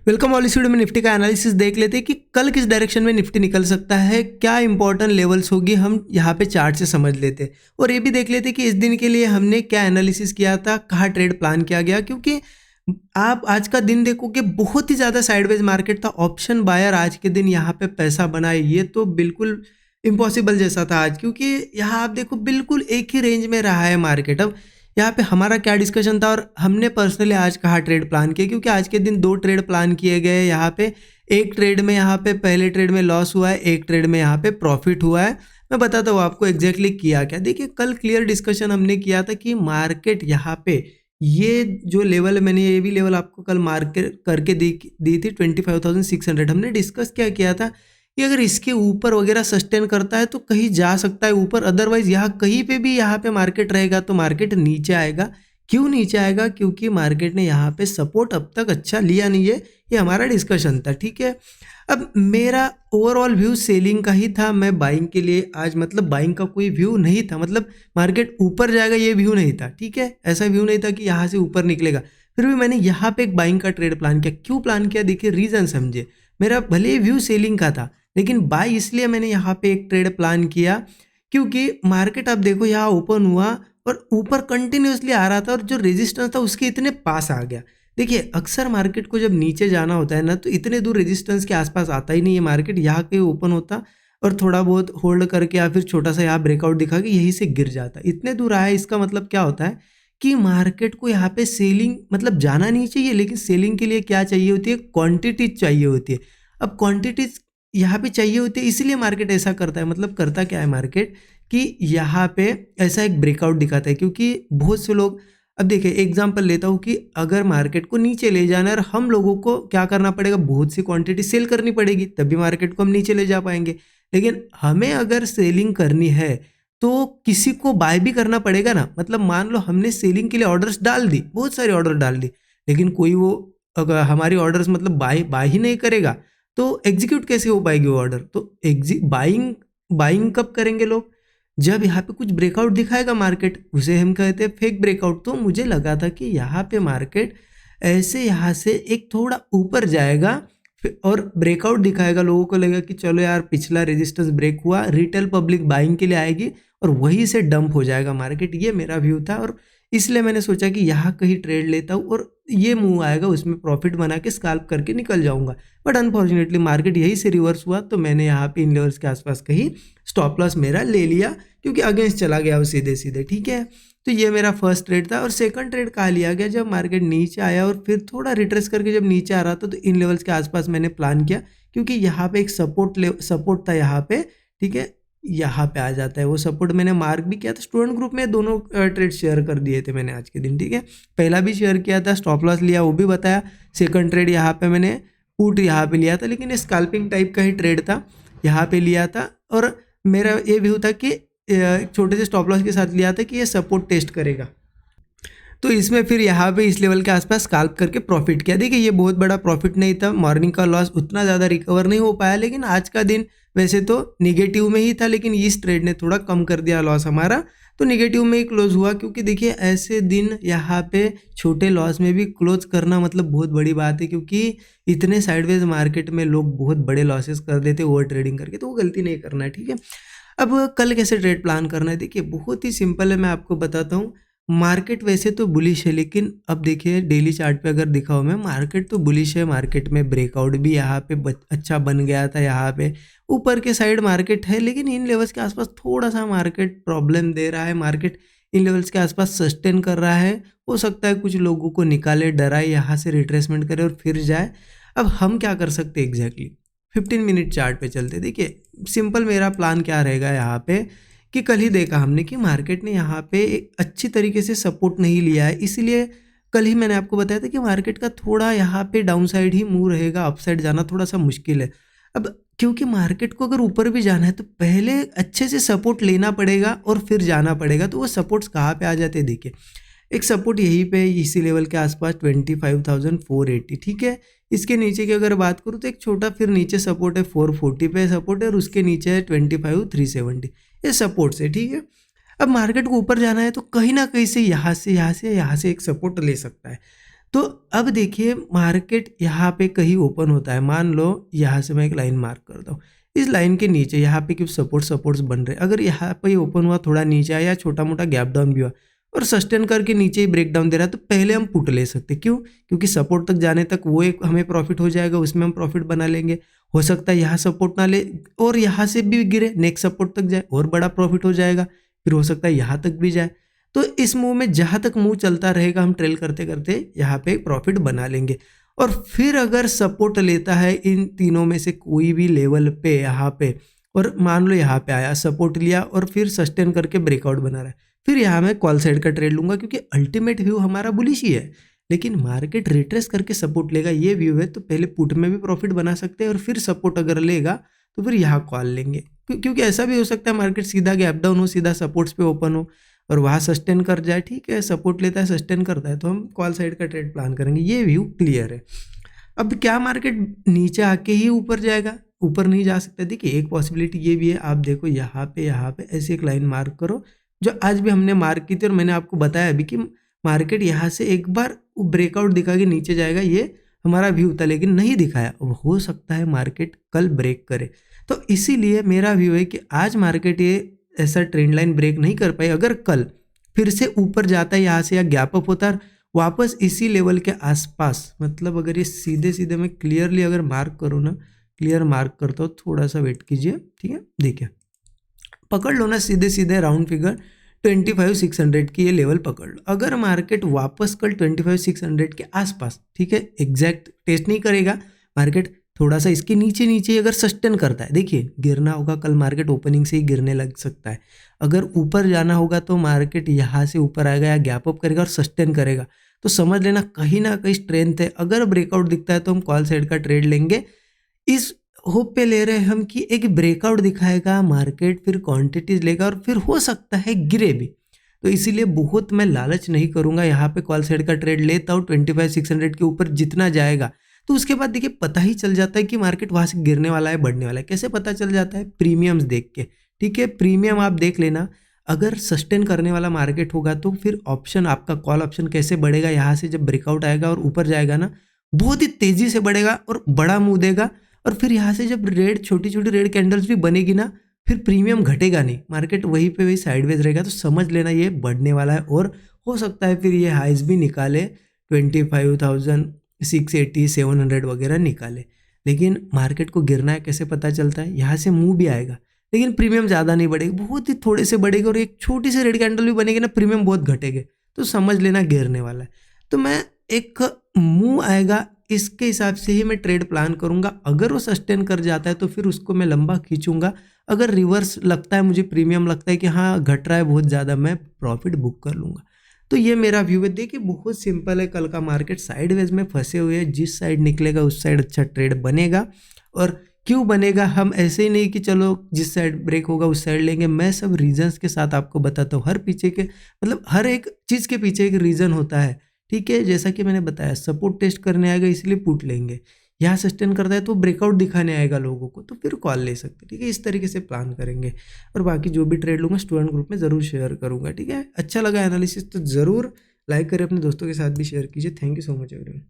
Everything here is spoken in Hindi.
Welcome all. इस वीडियो में निफ्टी का एनालिसिस देख लेते हैं कि कल किस डायरेक्शन में निफ्टी निकल सकता है, क्या इंपॉर्टेंट लेवल्स होगी, हम यहाँ पे चार्ट से समझ लेते हैं। और ये भी देख लेते हैं कि इस दिन के लिए हमने क्या एनालिसिस किया था, कहाँ ट्रेड प्लान किया गया। क्योंकि आप आज का दिन देखोगे बहुत ही ज़्यादा साइडवेज मार्केट था। ऑप्शन बायर आज के दिन यहाँ पे पैसा बनाए, ये तो बिल्कुल इम्पॉसिबल जैसा था आज। क्योंकि यहाँ आप देखो बिल्कुल एक ही रेंज में रहा है मार्केट। अब यहाँ पे हमारा क्या डिस्कशन था और हमने पर्सनली आज कहाँ ट्रेड प्लान किया, क्योंकि आज के दिन 2 ट्रेड प्लान किए गए। यहाँ पे एक ट्रेड में यहाँ पे पहले ट्रेड में लॉस हुआ है, एक ट्रेड में यहाँ पे प्रॉफिट हुआ है। मैं बताता हूँ आपको एग्जैक्टली किया क्या। देखिए कल क्लियर डिस्कशन हमने किया था कि मार्केट यहाँ पे ये जो लेवल है, मैंने ये भी लेवल आपको कल मार्केट करके दी थी 25,600। हमने डिस्कस क्या किया था कि अगर इसके ऊपर वगैरह सस्टेन करता है तो कहीं जा सकता है ऊपर, अदरवाइज यहाँ कहीं पे भी यहाँ पे मार्केट रहेगा तो मार्केट नीचे आएगा। क्यों नीचे आएगा? क्योंकि मार्केट ने यहाँ पे सपोर्ट अब तक अच्छा लिया नहीं है। ये हमारा डिस्कशन था, ठीक है। अब मेरा ओवरऑल व्यू सेलिंग का ही था। मैं बाइंग के लिए आज मतलब बाइंग का कोई व्यू नहीं था, मतलब मार्केट ऊपर जाएगा ये व्यू नहीं था, ठीक है। ऐसा व्यू नहीं था कि यहाँ से ऊपर निकलेगा। फिर भी मैंने यहाँ पे एक बाइंग का ट्रेड प्लान किया। क्यों प्लान किया? देखिए रीजन समझे। मेरा भले ही व्यू सेलिंग का था, लेकिन बाय इसलिए मैंने यहाँ पे एक ट्रेड प्लान किया क्योंकि मार्केट आप देखो यहाँ ओपन हुआ और ऊपर कंटिन्यूसली आ रहा था और जो रेजिस्टेंस था उसके इतने पास आ गया। देखिए अक्सर मार्केट को जब नीचे जाना होता है ना तो इतने दूर रेजिस्टेंस के आसपास आता ही नहीं है मार्केट। यहाँ के ओपन होता और थोड़ा बहुत होल्ड करके या फिर छोटा सा यहाँ ब्रेकआउट दिखा के यहीं से गिर जाता। इतने दूर आया, इसका मतलब क्या होता है कि मार्केट को यहाँ पे सेलिंग मतलब जाना नहीं चाहिए, लेकिन सेलिंग के लिए क्या चाहिए होती है? क्वांटिटी चाहिए होती है। अब क्वांटिटी यहाँ पे चाहिए होती है, इसलिए मार्केट ऐसा करता है। मतलब करता क्या है मार्केट कि यहाँ पे ऐसा एक ब्रेकआउट दिखाता है। क्योंकि बहुत से लोग, अब देखिए एग्जांपल लेता हूँ कि अगर मार्केट को नीचे ले जाना है और हम लोगों को क्या करना पड़ेगा, बहुत सी क्वांटिटी सेल करनी पड़ेगी, तभी मार्केट को हम नीचे ले जा पाएंगे। लेकिन हमें अगर सेलिंग करनी है तो किसी को बाय भी करना पड़ेगा ना। मतलब मान लो हमने सेलिंग के लिए ऑर्डर्स डाल दी, बहुत सारे ऑर्डर डाल दी, लेकिन कोई वो अगर हमारी ऑर्डर्स मतलब बाय ही नहीं करेगा तो एग्जीक्यूट कैसे हो पाएगी वो ऑर्डर? तो बाइंग बाइंग कब करेंगे लोग? जब यहाँ पे कुछ ब्रेकआउट दिखाएगा मार्केट, उसे हम कहते हैं फेक ब्रेकआउट। तो मुझे लगा था कि यहाँ पे मार्केट ऐसे यहाँ से एक थोड़ा ऊपर जाएगा और ब्रेकआउट दिखाएगा, लोगों को लगेगा कि चलो यार पिछला रेजिस्टेंस ब्रेक हुआ, रिटेल पब्लिक बाइंग के लिए आएगी और वहीं से डंप हो जाएगा मार्केट। ये मेरा व्यू था और इसलिए मैंने सोचा कि यहाँ कहीं ट्रेड लेता हूँ और ये मूव आएगा उसमें प्रॉफिट बना के स्कैल्प करके निकल जाऊंगा। बट अनफॉर्चुनेटली मार्केट यही से रिवर्स हुआ, तो मैंने यहाँ पे इन लेवल्स के आसपास कहीं स्टॉप लॉस मेरा ले लिया क्योंकि अगेंस्ट चला गया वो सीधे सीधे, ठीक है। तो ये मेरा फर्स्ट ट्रेड था। और सेकंड ट्रेड कहाँ लिया गया? जब मार्केट नीचे आया और फिर थोड़ा रिट्रेस करके जब नीचे आ रहा था तो इन लेवल्स के आसपास मैंने प्लान किया, क्योंकि यहाँ पे एक सपोर्ट था यहाँ पे, ठीक है। यहाँ पे आ जाता है वो सपोर्ट, मैंने मार्क भी किया था। स्टूडेंट ग्रुप में दोनों ट्रेड शेयर कर दिए थे मैंने आज के दिन, ठीक है। पहला भी शेयर किया था, स्टॉप लॉस लिया वो भी बताया। सेकंड ट्रेड यहाँ पे मैंने पुट यहाँ पे लिया था, लेकिन ये स्कैल्पिंग टाइप का ही ट्रेड था, यहाँ पे लिया था। और मेरा ये व्यू था कि एक छोटे से स्टॉप लॉस के साथ लिया था कि ये सपोर्ट टेस्ट करेगा। तो इसमें फिर यहाँ पे इस लेवल के आसपास स्कैल्प करके प्रॉफिट किया। देखिए ये बहुत बड़ा प्रॉफिट नहीं था, मॉर्निंग का लॉस उतना ज़्यादा रिकवर नहीं हो पाया, लेकिन आज का दिन वैसे तो निगेटिव में ही था, लेकिन इस ट्रेड ने थोड़ा कम कर दिया लॉस हमारा, तो निगेटिव में ही क्लोज हुआ। क्योंकि देखिए ऐसे दिन यहाँ पे छोटे लॉस में भी क्लोज करना मतलब बहुत बड़ी बात है, क्योंकि इतने साइडवेज मार्केट में लोग बहुत बड़े लॉसेस कर देते ओवर ट्रेडिंग करके, तो वो गलती नहीं करना है, ठीक है। अब कल कैसे ट्रेड प्लान करना है? देखिए बहुत ही सिंपल है, मैं आपको बताता हूँ। मार्केट वैसे तो बुलिश है, लेकिन अब देखिए डेली चार्ट पे अगर दिखाऊं मैं, मार्केट तो बुलिश है। मार्केट में ब्रेकआउट भी यहाँ पे अच्छा बन गया था, यहाँ पे ऊपर के साइड मार्केट है, लेकिन इन लेवल्स के आसपास थोड़ा सा मार्केट प्रॉब्लम दे रहा है। मार्केट इन लेवल्स के आसपास सस्टेन कर रहा है, हो सकता है कुछ लोगों को निकाले, डराए, यहाँ से रिट्रेसमेंट करे और फिर जाए। अब हम क्या कर सकते हैं एग्जैक्टली? 15 मिनट चार्ट पे चलते। देखिए सिंपल मेरा प्लान क्या रहेगा यहाँ पे कि कल ही देखा हमने कि मार्केट ने यहाँ पे एक अच्छी तरीके से सपोर्ट नहीं लिया है, इसलिए कल ही मैंने आपको बताया था कि मार्केट का थोड़ा यहाँ पे डाउन साइड ही मूव रहेगा, अपसाइड जाना थोड़ा सा मुश्किल है। अब क्योंकि मार्केट को अगर ऊपर भी जाना है तो पहले अच्छे से सपोर्ट लेना पड़ेगा और फिर जाना पड़ेगा। तो वो सपोर्ट्स कहाँ पे आ जाते हैं? देखिए एक सपोर्ट यहीं पे इसी लेवल के आसपास 25,480, ठीक है। इसके नीचे की अगर बात करूँ तो एक छोटा फिर नीचे सपोर्ट है 440 पे सपोर्ट है, और उसके नीचे है 25,370, ये सपोर्ट से, ठीक है। अब मार्केट को ऊपर जाना है तो कहीं ना कहीं से यहाँ से एक सपोर्ट ले सकता है। तो अब देखिए मार्केट यहाँ पे कहीं ओपन होता है, मान लो यहाँ से मैं एक लाइन मार्क करता हूँ, इस लाइन के नीचे यहाँ पे कुछ सपोर्ट्स बन रहे हैं, अगर यहाँ पे ओपन हुआ, थोड़ा नीचे आया या छोटा मोटा गैप डाउन भी हुआ और सस्टेन करके नीचे ही ब्रेक डाउन दे रहा है, तो पहले हम पुट ले सकते हैं। क्यों? क्योंकि सपोर्ट तक जाने तक वो एक हमें प्रॉफिट हो जाएगा, उसमें हम प्रॉफिट बना लेंगे। हो सकता है यहाँ सपोर्ट ना ले और यहाँ से भी गिरे, नेक्स्ट सपोर्ट तक जाए और बड़ा प्रॉफिट हो जाएगा, फिर हो सकता है यहाँ तक भी जाए। तो इस मूव में जहाँ तक मूव चलता रहेगा हम ट्रेल करते करते यहाँ पे प्रॉफिट बना लेंगे। और फिर अगर सपोर्ट लेता है इन तीनों में से कोई भी लेवल पे यहाँ पे, और मान लो यहाँ पे आया, सपोर्ट लिया और फिर सस्टेन करके ब्रेकआउट बना रहा है, फिर यहाँ मैं कॉल साइड का ट्रेड लूंगा, क्योंकि अल्टीमेट व्यू हमारा बुलिश ही है। लेकिन मार्केट रिट्रेस करके सपोर्ट लेगा, ये व्यू है, तो पहले पुट में भी प्रॉफिट बना सकते हैं और फिर सपोर्ट अगर लेगा तो फिर यहाँ कॉल लेंगे। क्योंकि ऐसा भी हो सकता है मार्केट सीधा गैप डाउन हो, सीधा सपोर्ट्स पे ओपन हो और वहाँ सस्टेन कर जाए, ठीक है, सपोर्ट लेता है सस्टेन करता है, तो हम कॉल साइड का ट्रेड प्लान करेंगे। ये व्यू क्लियर है। अब क्या मार्केट नीचे आके ही ऊपर जाएगा? ऊपर नहीं जा सकता। देखिए एक पॉसिबिलिटी ये भी है, आप देखो यहाँ पे ऐसे एक लाइन मार्क करो जो आज भी हमने मार्क की थी, और मैंने आपको बताया अभी कि मार्केट यहाँ से एक बार ब्रेकआउट दिखा के नीचे जाएगा, ये हमारा व्यू था, लेकिन नहीं दिखाया। अब हो सकता है मार्केट कल ब्रेक करे, तो इसीलिए मेरा व्यू है कि आज मार्केट ये ऐसा ट्रेंड लाइन ब्रेक नहीं कर पाई। अगर कल फिर से ऊपर जाता है यहाँ से या गैप अप होता है वापस इसी लेवल के आसपास, मतलब अगर ये सीधे सीधे मैं क्लियरली अगर मार्क करूँ ना, क्लियर मार्क करता हूँ, थोड़ा सा वेट कीजिए, ठीक है, देखिए पकड़ लो ना सीधे सीधे राउंड फिगर 25,600 की ये लेवल पकड़ लो। अगर मार्केट वापस कल 25,600 के आसपास, ठीक है, एग्जैक्ट टेस्ट नहीं करेगा, मार्केट थोड़ा सा इसके नीचे नीचे अगर सस्टेन करता है, देखिए गिरना होगा कल, मार्केट ओपनिंग से ही गिरने लग सकता है। अगर ऊपर जाना होगा तो मार्केट यहाँ से ऊपर आएगा या गैप अप करेगा और सस्टेन करेगा, तो समझ लेना कहीं ना कहीं स्ट्रेंथ है। अगर ब्रेकआउट दिखता है तो हम कॉल साइड का ट्रेड लेंगे, इस होप पे ले रहे हैं हम कि एक ब्रेकआउट दिखाएगा मार्केट, फिर क्वांटिटीज लेगा और फिर हो सकता है गिरे भी। तो इसीलिए बहुत मैं लालच नहीं करूंगा, यहाँ पे कॉल साइड का ट्रेड लेता हूँ 25,600 के ऊपर जितना जाएगा, तो उसके बाद देखिए पता ही चल जाता है कि मार्केट वहाँ से गिरने वाला है बढ़ने वाला है। कैसे पता चल जाता है? प्रीमियम्स देख के, ठीक है, प्रीमियम आप देख लेना। अगर सस्टेन करने वाला मार्केट होगा तो फिर ऑप्शन आपका कॉल ऑप्शन कैसे बढ़ेगा, यहाँ से जब ब्रेकआउट आएगा और ऊपर जाएगा ना, बहुत ही तेजी से बढ़ेगा और बड़ा मुंह देगा, और फिर यहाँ से जब रेड छोटी छोटी रेड कैंडल्स भी बनेगी ना, फिर प्रीमियम घटेगा नहीं, मार्केट वहीं पे वही साइडवेज रहेगा, तो समझ लेना ये बढ़ने वाला है। और हो सकता है फिर ये हाइज भी निकाले 25,680 700 वगैरह निकाले। लेकिन मार्केट को गिरना है कैसे पता चलता है? यहाँ से मूव भी आएगा लेकिन प्रीमियम ज़्यादा नहीं बढ़ेगी, बहुत ही थोड़े से बढ़ेगा, और एक छोटी सी रेड कैंडल भी बनेगी ना, प्रीमियम बहुत घटेगा, तो समझ लेना गिरने वाला है। तो मैं एक मूव आएगा इसके हिसाब से ही मैं ट्रेड प्लान करूंगा। अगर वो सस्टेन कर जाता है तो फिर उसको मैं लंबा खींचूंगा, अगर रिवर्स लगता है, मुझे प्रीमियम लगता है कि हाँ घट रहा है बहुत ज़्यादा, मैं प्रॉफिट बुक कर लूँगा। तो ये मेरा व्यू है। देखिए बहुत सिंपल है, कल का मार्केट साइडवेज में फंसे हुए हैं, जिस साइड निकलेगा उस साइड अच्छा ट्रेड बनेगा। और क्यों बनेगा, हम ऐसे ही नहीं कि चलो जिस साइड ब्रेक होगा उस साइड लेंगे, मैं सब रीजंस के साथ आपको बताता हूँ। हर पीछे के मतलब हर एक चीज़ के पीछे एक रीज़न होता है, ठीक है। जैसा कि मैंने बताया सपोर्ट टेस्ट करने आएगा इसलिए पुट लेंगे, यहाँ सस्टेन करता है तो ब्रेकआउट दिखाने आएगा लोगों को, तो फिर कॉल ले सकते हैं, ठीक है। इस तरीके से प्लान करेंगे और बाकी जो भी ट्रेड लूँगा स्टूडेंट ग्रुप में ज़रूर शेयर करूँगा, ठीक है। अच्छा लगा एनालिसिस तो ज़रूर लाइक करें, अपने दोस्तों के साथ भी शेयर कीजिए। Thank you so much everyone.